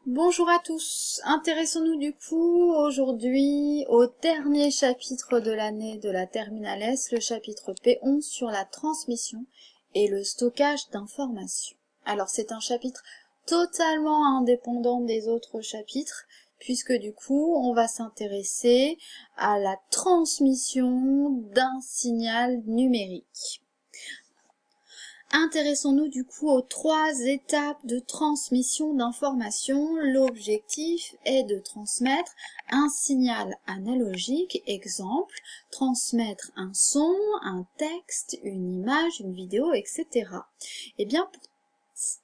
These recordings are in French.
Bonjour à tous, intéressons-nous du coup aujourd'hui au dernier chapitre de l'année de la terminale S, le chapitre P11 sur la transmission et le stockage d'informations. Alors c'est un chapitre totalement indépendant des autres chapitres puisque du coup on va s'intéresser à la transmission d'un signal numérique. Intéressons-nous du coup aux 3 étapes de transmission d'informations. L'objectif est de transmettre un signal analogique, exemple, transmettre un son, un texte, une image, une vidéo, etc. Eh bien,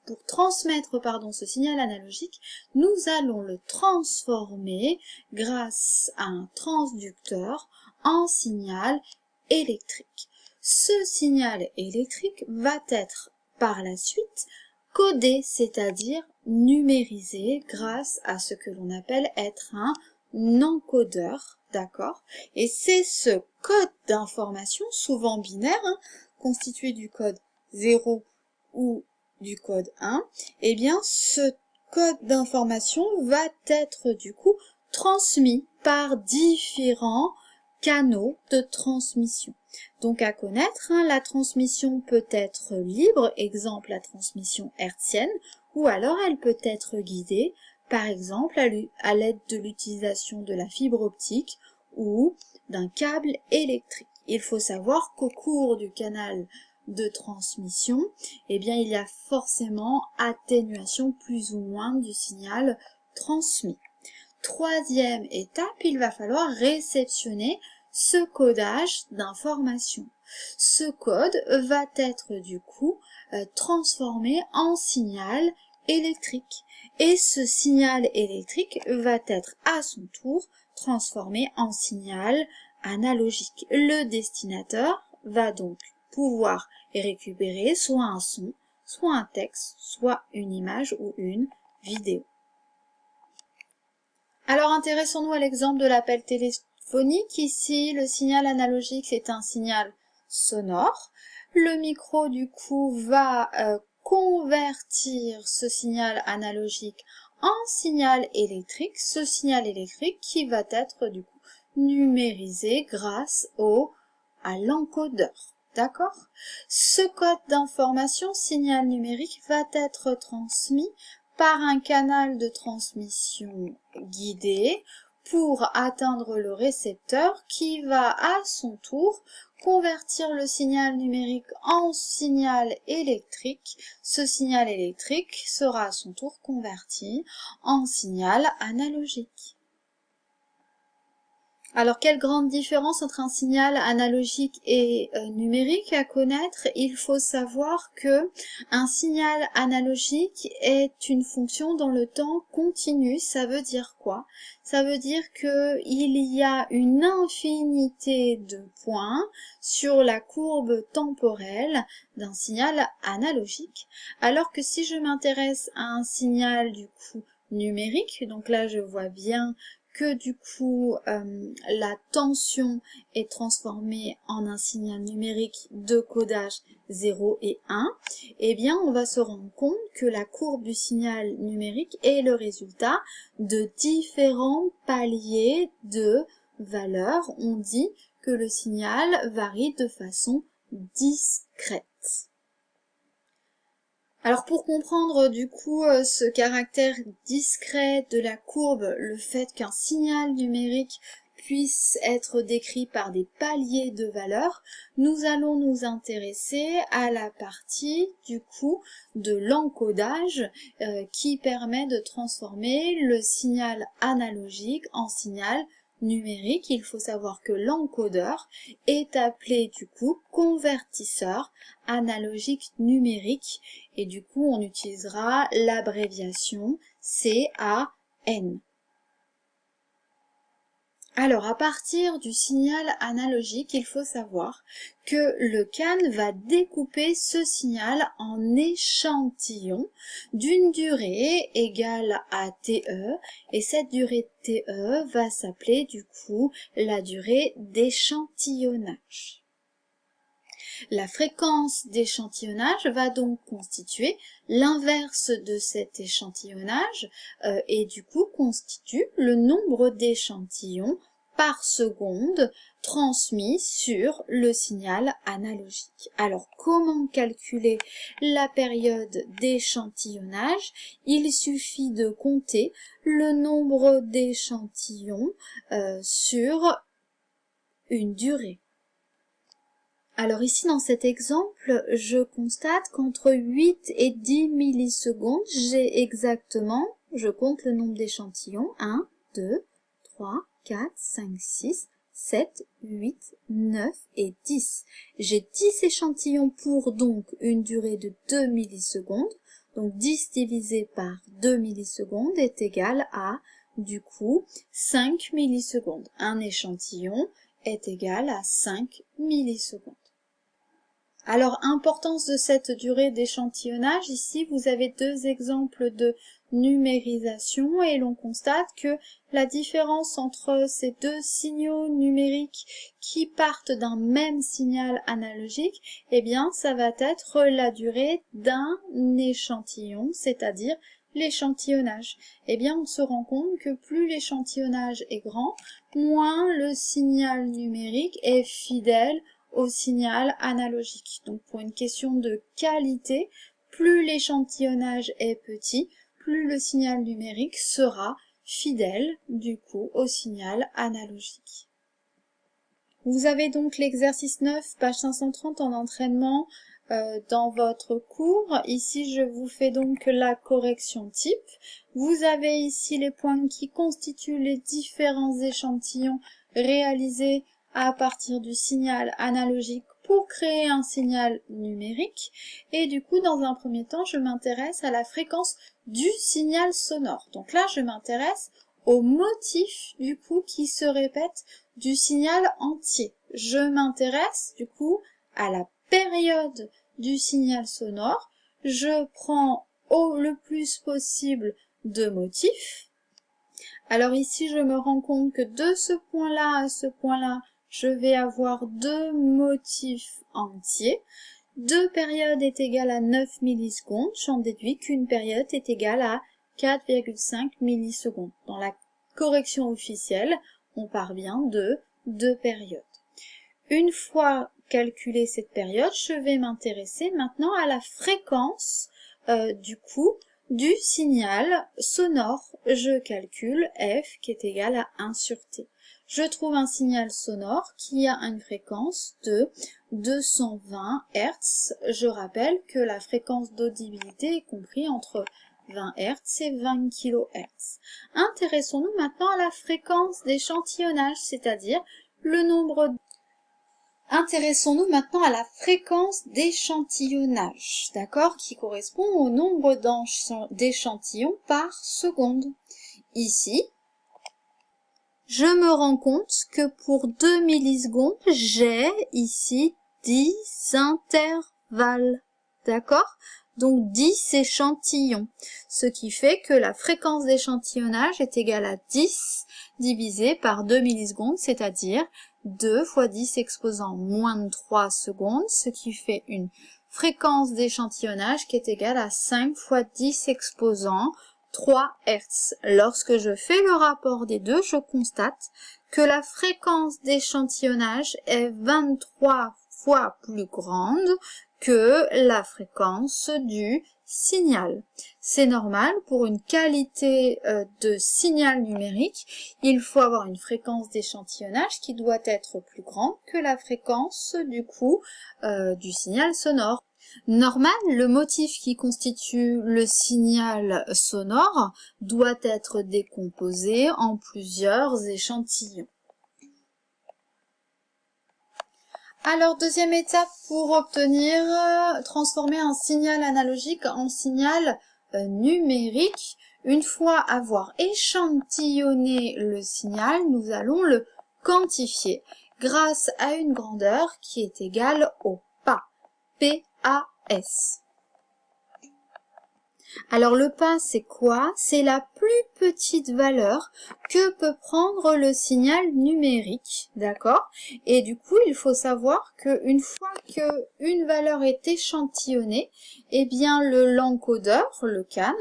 pour transmettre ce signal analogique, nous allons le transformer grâce à un transducteur en signal électrique. Ce signal électrique va être par la suite codé, c'est-à-dire numérisé grâce à ce que l'on appelle être un encodeur, d'accord? Et c'est ce code d'information, souvent binaire, constitué du code 0 ou du code 1, eh bien ce code d'information va être du coup transmis par différents canaux de transmission. Donc à connaître, la transmission peut être libre, exemple la transmission hertzienne, ou alors elle peut être guidée, par exemple à l'aide de l'utilisation de la fibre optique ou d'un câble électrique. Il faut savoir qu'au cours du canal de transmission, eh bien il y a forcément atténuation plus ou moins du signal transmis. Troisième étape, il va falloir réceptionner ce codage d'informations. Ce code va être du coup transformé en signal électrique. Et ce signal électrique va être à son tour transformé en signal analogique. Le destinateur va donc pouvoir récupérer soit un son, soit un texte, soit une image ou une vidéo. Alors intéressons-nous à l'exemple de l'appel téléphonique. Ici, le signal analogique, c'est un signal sonore. Le micro, du coup, va convertir ce signal analogique en signal électrique. Ce signal électrique qui va être, du coup, numérisé grâce à l'encodeur. D'accord? Ce code d'information, signal numérique, va être transmis par un canal de transmission guidé pour atteindre le récepteur qui va à son tour convertir le signal numérique en signal électrique. Ce signal électrique sera à son tour converti en signal analogique. Alors, quelle grande différence entre un signal analogique et numérique à connaître? Il faut savoir que un signal analogique est une fonction dans le temps continu. Ça veut dire quoi? Ça veut dire qu'il y a une infinité de points sur la courbe temporelle d'un signal analogique. Alors que si je m'intéresse à un signal du coup numérique, donc là je vois bien que du coup la tension est transformée en un signal numérique de codage 0 et 1, eh bien on va se rendre compte que la courbe du signal numérique est le résultat de différents paliers de valeurs. On dit que le signal varie de façon discrète. Alors pour comprendre du coup ce caractère discret de la courbe, le fait qu'un signal numérique puisse être décrit par des paliers de valeurs, nous allons nous intéresser à la partie du coup de l'encodage qui permet de transformer le signal analogique en signal numérique. Il faut savoir que l'encodeur est appelé du coup convertisseur analogique numérique et du coup on utilisera l'abréviation CAN. Alors à partir du signal analogique, il faut savoir que le CAN va découper ce signal en échantillons d'une durée égale à TE et cette durée TE va s'appeler du coup la durée d'échantillonnage. La fréquence d'échantillonnage va donc constituer l'inverse de cet échantillonnage et du coup constitue le nombre d'échantillons par seconde transmis sur le signal analogique. Alors, comment calculer la période d'échantillonnage? Il suffit de compter le nombre d'échantillons sur une durée. Alors ici, dans cet exemple, je constate qu'entre 8 et 10 millisecondes, j'ai exactement, je compte le nombre d'échantillons, 1, 2, 3, 4, 5, 6, 7, 8, 9 et 10. J'ai 10 échantillons pour donc une durée de 2 millisecondes. Donc 10 divisé par 2 millisecondes est égal à, du coup, 5 millisecondes. Un échantillon est égal à 5 millisecondes. Alors, importance de cette durée d'échantillonnage, ici vous avez deux exemples de numérisation et l'on constate que la différence entre ces deux signaux numériques qui partent d'un même signal analogique, eh bien ça va être la durée d'un échantillon, c'est-à-dire l'échantillonnage. Eh bien on se rend compte que plus l'échantillonnage est grand, moins le signal numérique est fidèle au signal analogique. Donc pour une question de qualité, plus l'échantillonnage est petit, plus le signal numérique sera fidèle du coup au signal analogique. Vous avez donc l'exercice 9, page 530 en entraînement dans votre cours. Ici, je vous fais donc la correction type. Vous avez ici les points qui constituent les différents échantillons réalisés à partir du signal analogique pour créer un signal numérique. Et du coup, dans un premier temps, je m'intéresse à la fréquence du signal sonore. Donc là, je m'intéresse au motif, du coup, qui se répète du signal entier. Je m'intéresse, du coup, à la période du signal sonore. Je prends le plus possible de motifs. Alors ici, je me rends compte que de ce point-là à ce point-là, je vais avoir deux motifs entiers. Deux périodes est égale à 9 millisecondes. J'en déduis qu'une période est égale à 4,5 millisecondes. Dans la correction officielle, on part bien de deux périodes. Une fois calculée cette période, je vais m'intéresser maintenant à la fréquence du coup du signal sonore. Je calcule f qui est égal à 1 sur t. Je trouve un signal sonore qui a une fréquence de 220 Hz. Je rappelle que la fréquence d'audibilité est comprise entre 20 Hz et 20 kHz. Intéressons-nous maintenant à la fréquence d'échantillonnage, c'est-à-dire le nombre. Intéressons-nous maintenant à la fréquence d'échantillonnage, d'accord, qui correspond au nombre d'échantillons par seconde. Ici, je me rends compte que pour 2 millisecondes, j'ai ici 10 intervalles, d'accord? Donc 10 échantillons, ce qui fait que la fréquence d'échantillonnage est égale à 10 divisé par 2 millisecondes, c'est-à-dire 2 fois 10 exposant moins de 3 secondes, ce qui fait une fréquence d'échantillonnage qui est égale à 5 fois 10 exposant 3 Hz. Lorsque je fais le rapport des deux, je constate que la fréquence d'échantillonnage est 23 fois plus grande que la fréquence du signal. C'est normal, pour une qualité de signal numérique, il faut avoir une fréquence d'échantillonnage qui doit être plus grande que la fréquence du coup du signal sonore. Normal, le motif qui constitue le signal sonore doit être décomposé en plusieurs échantillons. Alors, deuxième étape pour transformer un signal analogique en signal numérique. Une fois avoir échantillonné le signal, nous allons le quantifier grâce à une grandeur qui est égale au pas. PAS. Alors le pas, c'est quoi? C'est la petite valeur que peut prendre le signal numérique, d'accord? Et du coup, il faut savoir qu'une fois qu'une valeur est échantillonnée, eh bien l'encodeur, le CAN,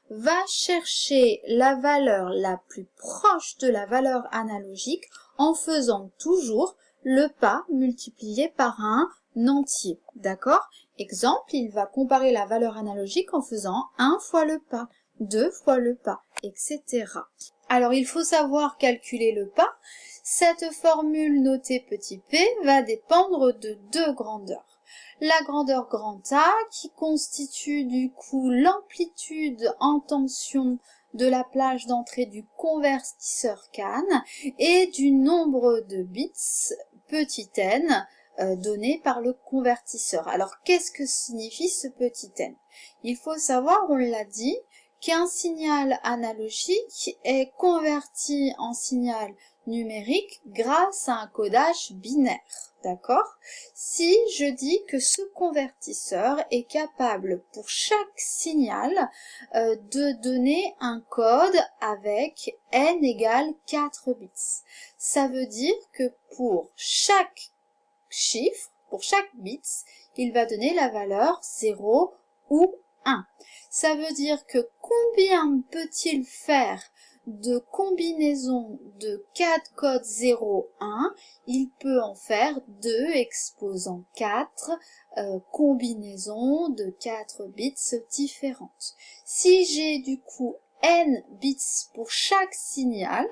va chercher la valeur la plus proche de la valeur analogique en faisant toujours le pas multiplié par un entier, d'accord? Exemple, il va comparer la valeur analogique en faisant 1 fois le pas, 2 fois le pas, etc. Alors, il faut savoir calculer le pas. Cette formule notée petit p va dépendre de deux grandeurs. La grandeur grand A, qui constitue du coup l'amplitude en tension de la plage d'entrée du convertisseur CAN, et du nombre de bits petit n donné par le convertisseur. Alors, qu'est-ce que signifie ce petit n? Il faut savoir, on l'a dit, qu'un signal analogique est converti en signal numérique grâce à un codage binaire, d'accord? Si je dis que ce convertisseur est capable pour chaque signal de donner un code avec n égale 4 bits, ça veut dire que pour chaque chiffre, pour chaque bit, il va donner la valeur 0 ou 1. Ça veut dire que combien peut-il faire de combinaisons de 4 codes 0, 1? Il peut en faire 2 exposant 4 combinaisons de 4 bits différentes. Si j'ai du coup n bits pour chaque signal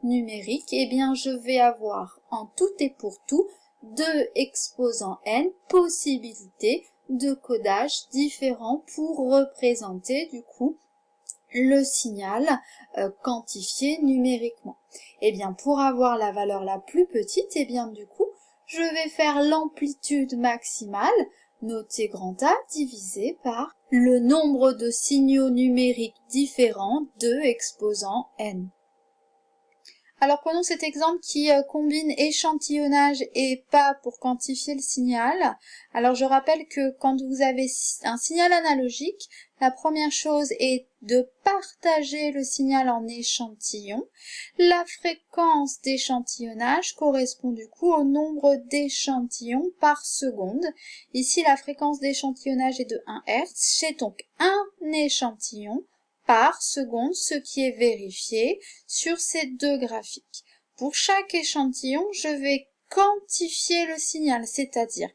numérique, eh bien je vais avoir en tout et pour tout 2 exposant n possibilités de codage différents pour représenter du coup le signal quantifié numériquement. Et bien pour avoir la valeur la plus petite, et bien du coup je vais faire l'amplitude maximale notée grand A divisé par le nombre de signaux numériques différents 2 exposant n. Alors prenons cet exemple qui combine échantillonnage et pas pour quantifier le signal. Alors je rappelle que quand vous avez un signal analogique, la première chose est de partager le signal en échantillons. La fréquence d'échantillonnage correspond du coup au nombre d'échantillons par seconde. Ici la fréquence d'échantillonnage est de 1 Hz, j'ai donc un échantillon par seconde, ce qui est vérifié sur ces deux graphiques. Pour chaque échantillon, je vais quantifier le signal, c'est-à-dire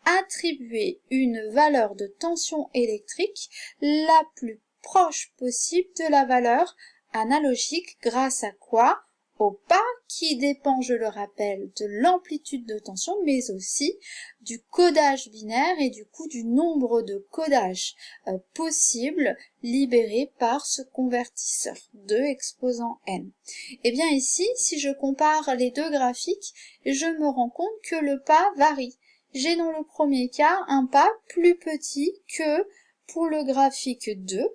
attribuer une valeur de tension électrique la plus proche possible de la valeur analogique grâce à quoi? Au pas qui dépend, je le rappelle, de l'amplitude de tension, mais aussi du codage binaire et du coup du nombre de codages possibles libérés par ce convertisseur, 2 exposant n. Et bien ici, si je compare les deux graphiques, je me rends compte que le pas varie. J'ai dans le premier cas un pas plus petit que pour le graphique 2.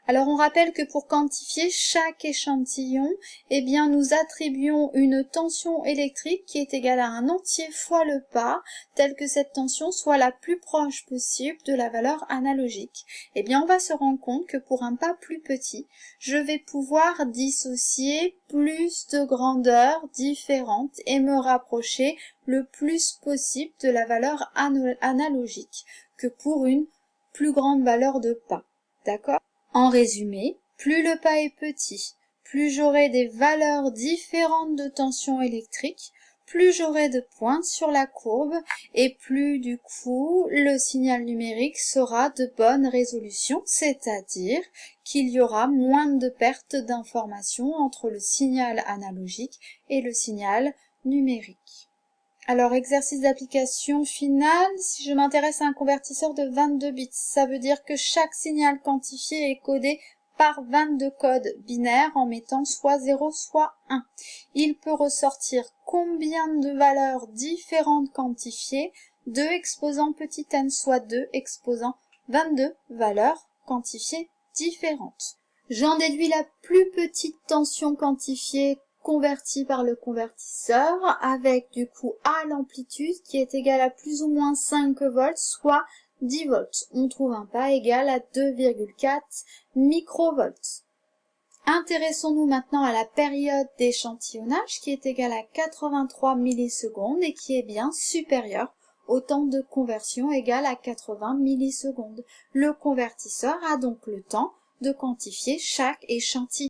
Alors on rappelle que pour quantifier chaque échantillon, eh bien nous attribuons une tension électrique qui est égale à un entier fois le pas, telle que cette tension soit la plus proche possible de la valeur analogique. Eh bien on va se rendre compte que pour un pas plus petit, je vais pouvoir dissocier plus de grandeurs différentes et me rapprocher le plus possible de la valeur analogique que pour une plus grande valeur de pas. D'accord ? En résumé, plus le pas est petit, plus j'aurai des valeurs différentes de tension électrique, plus j'aurai de pointes sur la courbe et plus du coup le signal numérique sera de bonne résolution, c'est-à-dire qu'il y aura moins de pertes d'informations entre le signal analogique et le signal numérique. Alors, exercice d'application finale, si je m'intéresse à un convertisseur de 22 bits, ça veut dire que chaque signal quantifié est codé par 22 codes binaires en mettant soit 0, soit 1. Il peut ressortir combien de valeurs différentes quantifiées, 2 exposant petit n, soit 2 exposant 22 valeurs quantifiées différentes. J'en déduis la plus petite tension quantifiée converti par le convertisseur avec du coup A l'amplitude qui est égale à plus ou moins 5 volts, soit 10 volts. On trouve un pas égal à 2,4 microvolts. Intéressons-nous maintenant à la période d'échantillonnage qui est égale à 83 millisecondes et qui est bien supérieure au temps de conversion égal à 80 millisecondes. Le convertisseur a donc le temps de quantifier chaque échantillon.